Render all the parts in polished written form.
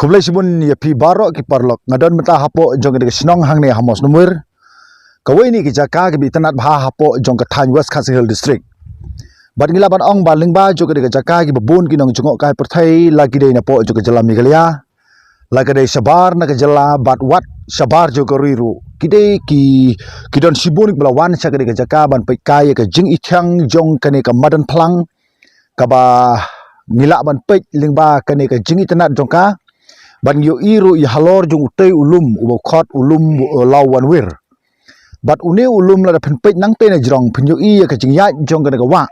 Kumlay sibun ya pi barok ki parlok ngadon meta hapo jong ke snong hang ne hamos numur kawai ni ki jaka ke bi tanat bha hapo jong ke Than West Khasi Hill District bat ngila ban ong baling ba jong ke jaka ki babun ki nong jongok kai perthai lagi dei na po jong ke jalam migalia lagi dei sabar na ke jala bat wat sabar jo ke riru kidei ki don sibun belawan sa ke jaka ban pe kai ke jing ichang jong ke ne ka madan plang ka ba ngila ban pe lingba ke ne ka jing itanat jongka ban yo iru I halor jung utei ulum ubo khot ulum lawan wir bat une ulum la pen pej nang te na jrong pen yo I ka jing ya jong ka wa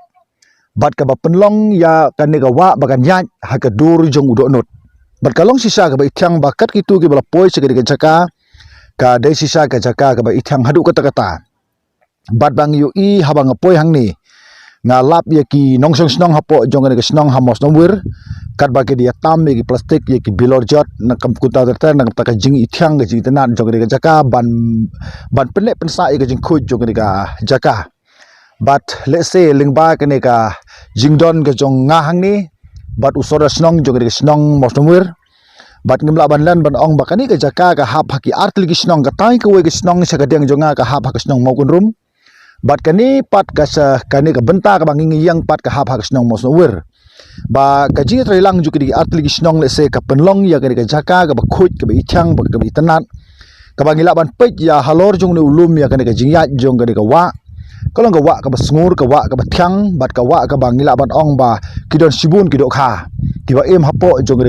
bat ka ba penlong ya ka ne ka wa ba kan ya ha ka dur jong udo not bat kalong sisa ka ba ityang bakat kitu ke bala poi se ka jaka ka dei sisa ka jaka ka ba ityang hadu kata kata bat bang yo I habang poi hang ni nga lap ye ki nong song snong hapo jong ka snong hamos nomwir kat bagi dia tam ye ki plastik ye ki bilor jot na kam kuta terter na ta ka jing ityang ka jing tenan jong ka jaka ban penek pensa ye ka jing khuj jong ka jaka but let's say lingba ka ne ka jing don ka jong nga hang ni but usora snong jong ka snong mos nomwir bat ngimla ban lan ban ong bakani ka jaka ka hap haki artli ki snong ka tai ka we ka snong sa ka deng jonga ka hap hak snong mau kun rum bat kani pat ka sa kani ka benta ka bangingi yang pat ka hap hak snong mos nomwir ba kaji trailang ju ki atli gisnong le se ka penlong ya ka jaka ka ba khuj ka ba ichang ba ka ba itanat ka ba ngila ban pej ya halor jong ne ulum ya ka jing ya jong ka wa kalong ka wa ka ba sngur ka wa ka ba thyang bat ka wa ka ba ngila ban ong ba kidon sibun kidok kha ki ba em hapo jong ka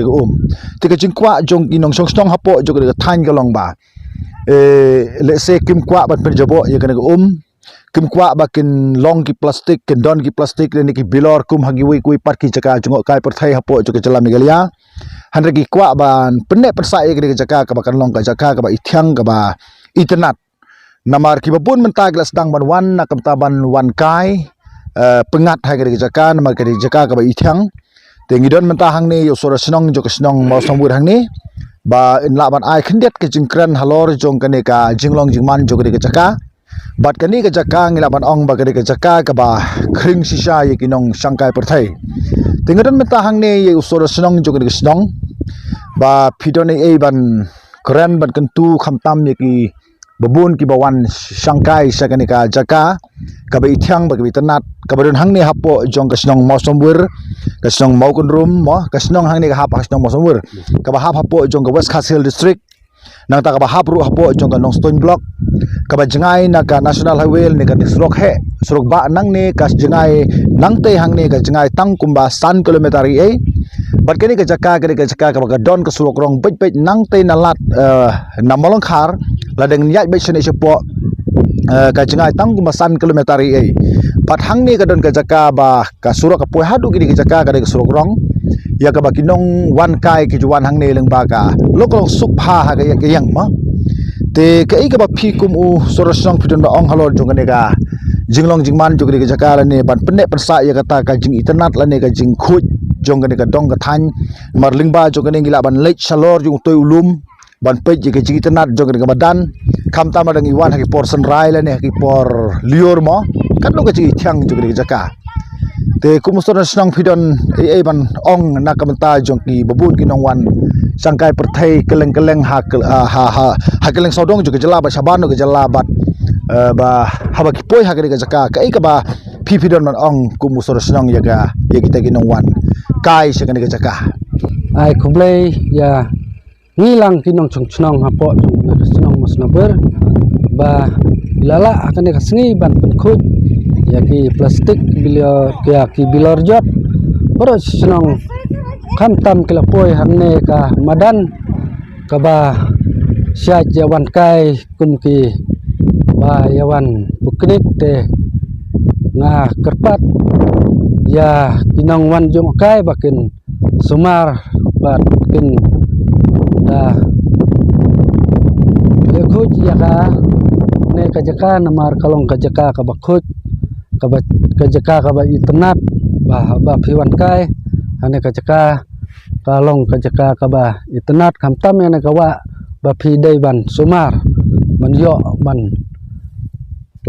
ti ka jing kwa jong inong song snong hapo jong ka than ka long ba le se kim kwa ban pen jabo ya ka kim kwa bakin long ki plastik ken don ki plastik ni ki bilor kum hagi wi kui pat ki jaka jungok kai perthai hapo jo ke jala migalia handre ki kwa ban penek persa ye ke jaka ka bakan long ka jaka ka ba ithyang ka ba itnat namar ki babun menta glas dang ban wan na kamta ban wan kai pengat ha ke jaka namar ke jaka ka ba ithyang tengi don menta hang ni yo sora snong jo ke snong mau sambur hang ni ba in la ban ai khendet ke jingkran halor jong ka ne ka jinglong jingman jo ke jaka bat kani ka jaka ngila ban ong ba ka jaka ka ba khring sisa ye kinong sangkai perthai tingadon meta hang ne ye usora snong jo ka snong ba phidone e ban kran ban kentu khamtam ye ki babun ki bawan sangkai sakani ka jaka ka ba ithyang ba ki tanat ka ba don hang ne hapo jong ka snong mosomwir ka snong maukun rum mo ka snong hang ne ka hap snong mosomwir ka ba hap hapo jong ka West Khasi Hill District nang ta ka ba hap ru hapo jong ka Nong Stone Block kaba jengai na ka national highway ni ka disrok he surok ba nang ni ka jengai nang te hang ni ka jengai tang kumba 100 kilometer ai bat kani ka jaka ka ba don ka surok rong bej nang te na lat na molong khar la deng yai bej sene sepo ka jengai tang kumba 100 kilometer ai bat hang ni ka don ka jaka ba ka surok ka poi hadu ki ka jaka ka surok rong ya ka ba kinong wan kai ki juan hang ni leng ba ka lokong sup ha ka yang ma te kai ka ba phi kum u sorosong phidon ba ong halor jong ne ka jinglong jingman jog ka jaka la ne ban penek persa ya kata ka jing itnat la ne ka jing khuj jong ne ka dong ka than marling ba jong ne ngila ban lech salor jong toy ulum ban pej ka jing itnat jong ne ka badan kham ta ma dang iwan ha ki por san rai la ne ki por lior mo kan lo ka jing thyang jong ne ka jaka te kumusor snong phidon e ban ong na kamta jong ki babun ki nong wan sangkai perthai keleng ha keleng sodong juga jela ba saban ke jela bat ba haba ki poi ha ke jaka kai ka ba phidon man ong kumusor snong ya ga ya kita ki nong wan kai se ke jaka ai kumlei ya ngilang ki nong snong hapo snong mosnaber ba lala akan ka sngi ban penkhut ya ki plastik bilor ya ki bilor jot oro snong khantam kila poi hangne ka madan ka ba sya jawan kai kum ki ba yawan buknik te nga kerpat ya kinong wan jong kai bakin sumar bakin da le khuj ya ka ne ka jaka namar kalong ka jaka ka bakhut ka jaka ka ba itnat ba phiwan kai ane ka jaka kalong ka jaka ka ba itnat khamtam ane ka wa ba phi dei ban sumar man yo ban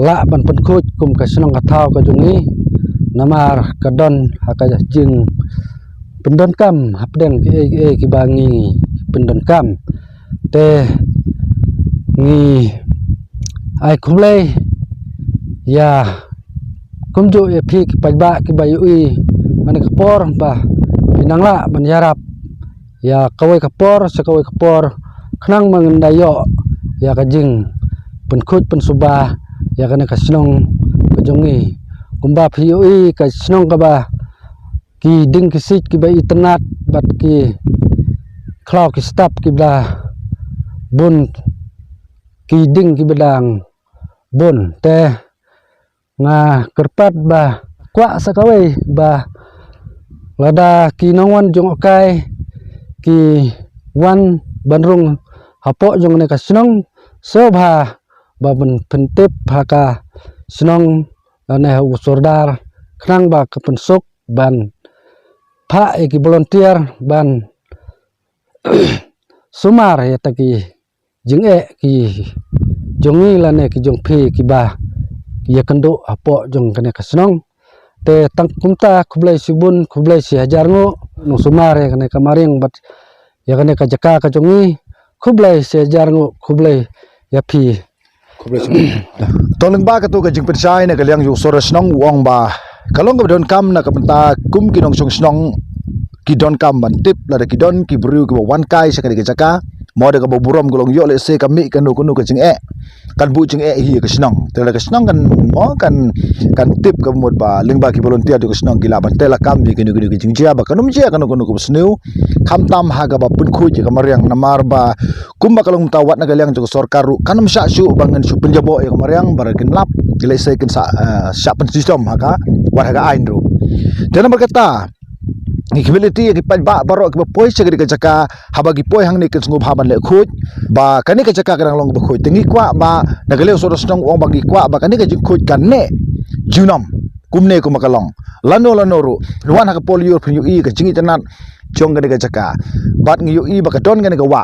la ban pen khuj kum ka snong ka thau ka jungi namar ka don ha ka jing pendon kam hapdeng ki bangi pendon kam te ngi ai khumlei ya kumjo ya phi ki pajba ki bayui ane kapor ba pinangla menyarap ya kawai kapor sekawai kapor khnang mangendayo ya kajing penkhut pensuba ya kana kasnong kajongi kumba phiui kasnong ka ba ki ding kisit ki ba itnat bat ki klau ki stap ki ba bun ki ding ki bedang bun te nga kerpat ba kwa sakawai ba lada ki nongwan jong okai ki wan banrung hapo jong ne kasnong sobha ba ben pentip haka snong ane usordar khnang ba kapensuk ban pha ki volunteer ban sumar ya taki jinge ki jongi lane ki jong phi ki ba ya kendo apo jong kane kasnong te tang kumta khublai sibun khublai si hajar ngo no sumar ya kane kamaring bat ya kane ka jaka ka jongi khublai si hajar ngo khublai ya phi tolong ba ka tu ka jing pensai na kalyang yu sora snong wong ba kalong ka don kam na ka penta kum kinong song snong ki don kam ban tip la ki don ki bru ki wan kai sa ka jaka mo de ka burom golong yo le se ka mi ka nu ka jing kan bu jing hi ka snong te la ka snong kan mo kan tip ka mod ba lingba ki volunteer du ka snong ki la ban te la kam bi ki nu ki jing jia ba kanum jia kanu ku sneu kham tam ha ga ba pun khu ji ka maryang namar ba kum ba kalong ta wat na galyang ju sarkaru kanum sha shu bangan shu penjabo ya ka maryang barakin lap le se kin sa pen system ha ka war ha ga ain ru dan berkata Equality ki ba baro ki poi segeri ka jaka haba ki poi hang ni ke sungu bhaban le khut ba kani ka jaka kadang long ba khut tengi kwa ba nagale so snong ong ba ki kwa ba kani ka ji khut kan ne junam kumne ku makalong lano ru ruan ha ka polio phu i ka jingi tanan jong ka jaka bat ngi i ba ka don ka wa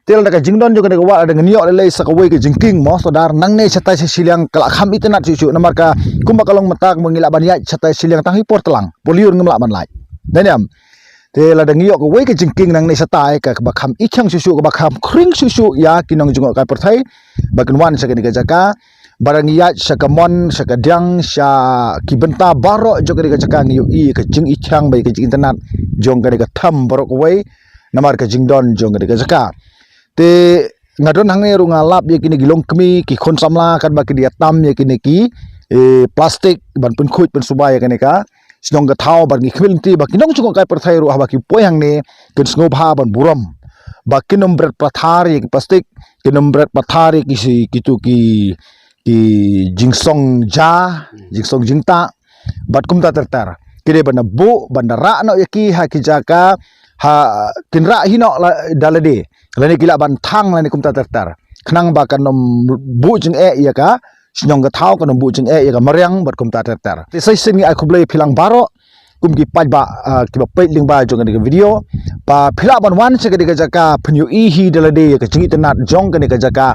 tel da ka jingdon jo ka wa da ngi le sa ka we ka jingking mo so dar nang ne chatai siliang kala kham itanat su namar ka kumakalong matak mengila ban ya chatai siliang tang hi portlang polio ngam ban lai Daniam, te la dangi yok we ke jingking nang ne satai ka ba kham ichang susu ka ba kham khring susu ya kinong jung ka perthai ba kinwan sa ka jaka barang ya sa kamon sa kadyang sa kibenta baro jo ka jaka ngi i ka jing ichang ba ka jing internet jong ka tham baro ko we namar ka jingdon jong ka jaka te ngadon hang ne ru ngalap ye kini gilong kemi ki khon samla kan ba ki dia tam ye kini ki plastik ban pun khut pun subaya ka ne ka snong ga thau bar ngi khwilti ba kinong chung kai perthai ru haba ki poyang ne kin sngo bha ban buram ba kinom bret pathar ki plastik kinom bret pathar ki si kitu ki jingsong jingsong jingta bat kumta tertar kide bana bu bandara no yaki ha ki jaka ha kinra hino dalade lani kila ban thang lani kumta tertar khnang ba kanom bu jing ya ka Sinong ga thau kan bu jing ya ga maryang bat kum ta ter te sai sin ngi ai khublei philang baro kum ki paj ba ki ba pait ling ba jong ga video pa phila ban wan se ga jaka phnu i hi dalade ga jingi tanat jong ga jaka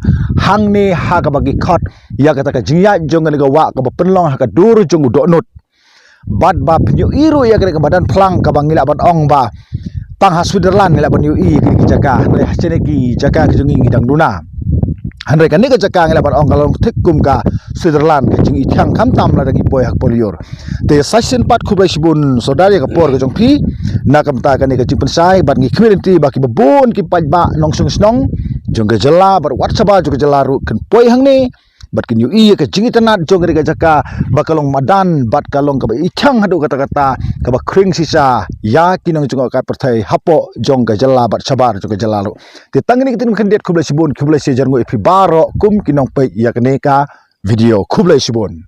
hang ne ha ga ba ki khot ya ga ta ga jingya jong ga wa ga ba penlong ha ga dur jong do not bat ba phnu i ru ya ga badan phlang ka bangila ban ong ba tang ha Switzerland ngila ban yu i ki jaka le chene ki jaka ki jongi ngidang duna Handai kan ni ka jaka ngila ban ong kalong thikum ka Switzerland ka jing i thang kham tam la dangi poi hak polior te session pat khubai sibun sodari ka por ka jong phi na kam ta ka ni ka jing pensai bat ngi community ba ki babon ki paj ba nong sung snong jong ga jala bar whatsapp jong jala ru kan poi hang ni bat kin yu i ka jing tanat jong ga jaka ba kalong madan bat kalong ka ba i thang hadu kata ka ba khring sisa ya kinong jong ka perthai hapo jong ga jala bat sabar jong ga jala ru te tangni kitin khandet khublai sibun khublai se jarngo ifi baro kum kinong pe yakne ka video khublai sibun